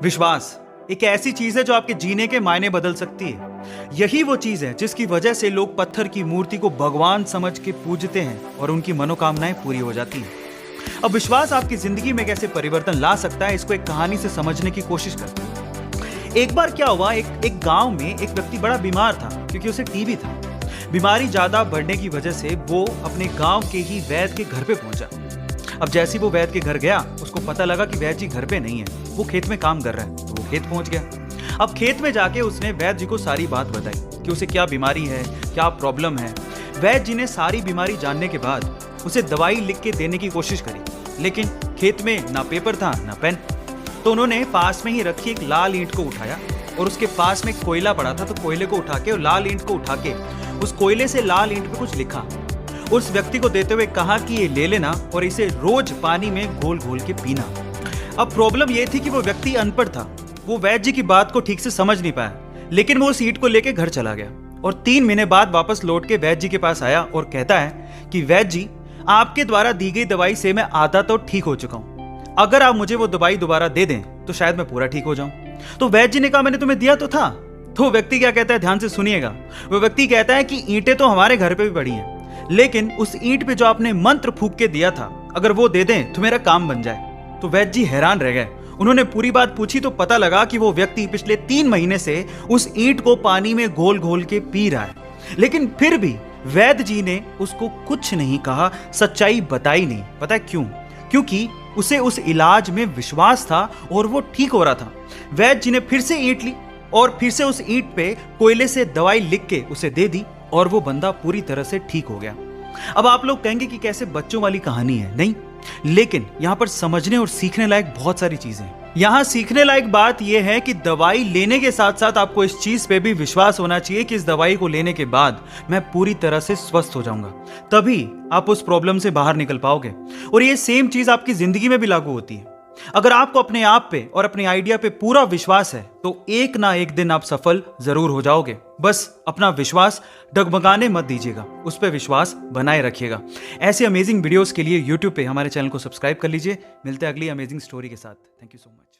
विश्वास एक ऐसी चीज है जो आपके जीने के मायने बदल सकती है। यही वो चीज है जिसकी वजह से लोग पत्थर की मूर्ति को भगवान समझ के पूजते हैं और उनकी मनोकामनाएं पूरी हो जाती हैं। अब विश्वास आपकी जिंदगी में कैसे परिवर्तन ला सकता है, इसको एक कहानी से समझने की कोशिश करते हैं। एक बार क्या हुआ, एक गांव में एक व्यक्ति बड़ा बीमार था क्योंकि उसे टीबी था। बीमारी ज्यादा बढ़ने की वजह से वो अपने गांव के ही वैद्य के घर पे पहुंचा। अब जैसे ही वो वैद्य के घर गया, उसको पता लगा कि वैद्य जी घर पे नहीं है, वो खेत में काम कर रहा है। तो वो खेत पहुंच गया। अब खेत में जाके उसने वैद्य जी को सारी बात बताई कि उसे क्या बीमारी है, क्या प्रॉब्लम है। वैद्य जी ने सारी बीमारी जानने के बाद उसे दवाई लिख के देने की कोशिश करी, लेकिन खेत में ना पेपर था ना पेन। तो उन्होंने पास में ही रखी एक लाल ईंट को उठाया और उसके पास में कोयला पड़ा था, तो कोयले को उठा के और लाल ईंट को उठा के उस कोयले से लाल ईंट पे कुछ लिखा। उस व्यक्ति को देते हुए कहा कि ये ले लेना और इसे रोज पानी में घोल घोल के पीना। अब प्रॉब्लम ये थी कि वो व्यक्ति अनपढ़ था, वो वैद्य जी की बात को ठीक से समझ नहीं पाया, लेकिन वो उस ईंट को लेके घर चला गया और 3 महीने बाद वापस लौट के वैद्य जी के पास आया और कहता है कि वैद्य जी, आपके द्वारा दी गई दवाई से मैं आधा तो ठीक हो चुका हूं। अगर आप मुझे वो दवाई दोबारा दे दें तो शायद मैं पूरा ठीक हो जाऊं। तो वैद्य जी ने कहा, मैंने तुम्हें दिया तो था। तो व्यक्ति क्या कहता है, ध्यान से सुनिएगा। वो व्यक्ति कहता है कि ईंटें तो हमारे घर पे भी पड़ी हैं, लेकिन उस ईंट पे जो आपने मंत्र फूंक के दिया था, अगर वो दे दें तो मेरा काम बन जाए। तो वैद्य जी हैरान रह गए। उन्होंने पूरी बात पूछी तो पता लगा कि वो व्यक्ति पिछले 3 महीने से उस ईंट को पानी में घोल घोल के पी रहा है, लेकिन फिर भी वैद्य जी ने उसको कुछ नहीं कहा, सच्चाई बताई नहीं। पता है क्यों? क्योंकि उसे उस इलाज में विश्वास था और वो ठीक हो रहा था। वैद्य जी ने फिर से ईंट ली और फिर से उस ईंट पे कोयले से दवाई लिख के उसे दे दी और वो बंदा पूरी तरह से ठीक हो गया। अब आप लोग कहेंगे कि कैसे बच्चों वाली कहानी है, नहीं, लेकिन यहां पर समझने और सीखने लायक बहुत सारी चीजें हैं। यहां सीखने लायक बात यह है कि दवाई लेने के साथ साथ आपको इस चीज पे भी विश्वास होना चाहिए कि इस दवाई को लेने के बाद मैं पूरी तरह से स्वस्थ हो जाऊंगा, तभी आप उस प्रॉब्लम से बाहर निकल पाओगे। और ये सेम चीज आपकी जिंदगी में भी लागू होती है। अगर आपको अपने आप पे और अपने आइडिया पे पूरा विश्वास है तो एक ना एक दिन आप सफल जरूर हो जाओगे। बस अपना विश्वास डगमगाने मत दीजिएगा, उस पर विश्वास बनाए रखिएगा। ऐसे अमेजिंग वीडियोस के लिए YouTube पे हमारे चैनल को सब्सक्राइब कर लीजिए। मिलते हैं अगली अमेजिंग स्टोरी के साथ। Thank you so much.